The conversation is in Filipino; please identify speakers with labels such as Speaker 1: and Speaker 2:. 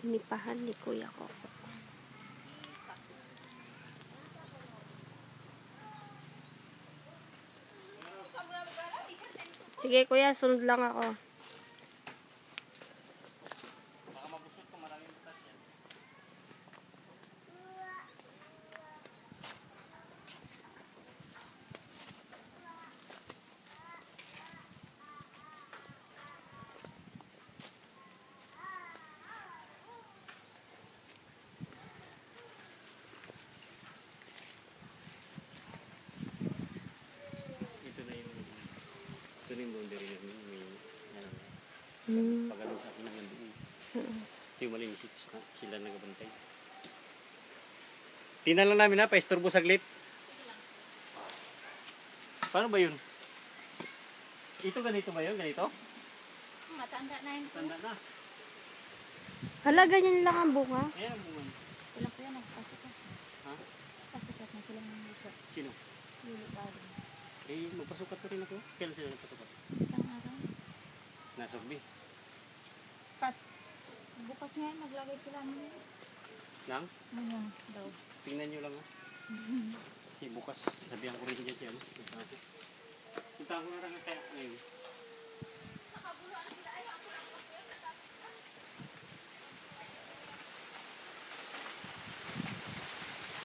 Speaker 1: Inipahan ni Kuya ko. Sige Kuya, sunod lang ako.
Speaker 2: Baka mabusot ko, maraming butas yan. Ito na yung boundary namin. May pagaling sa akin naman doon. Ito yung malinis sila nagabantay. Tingnan lang namin ha, paisturbo saglit. Paano ba yun? Ito ganito ba yun? Ganito?
Speaker 3: Matanda na yun.
Speaker 2: Tanda na.
Speaker 1: Hala, ganyan lang ang bunga.
Speaker 2: Ayan ang bunga.
Speaker 3: Sila po yan, nagpasukat.
Speaker 2: Ha?
Speaker 3: Pasukat na sila ng lupa.
Speaker 2: Sino?
Speaker 3: Yung bago.
Speaker 2: Eh, magpasukat ko rin ako. Kailan sila nagpasukat?
Speaker 3: Isang araw.
Speaker 2: Nasugbi.
Speaker 3: Bukas nga, naglagay sila ng
Speaker 2: Nang?
Speaker 3: ngayon daw.
Speaker 2: Tingnan nyo lang ha. Kasi bukas, sabihan ko rin dyan siya. Punta ko na lang kaya ngayon.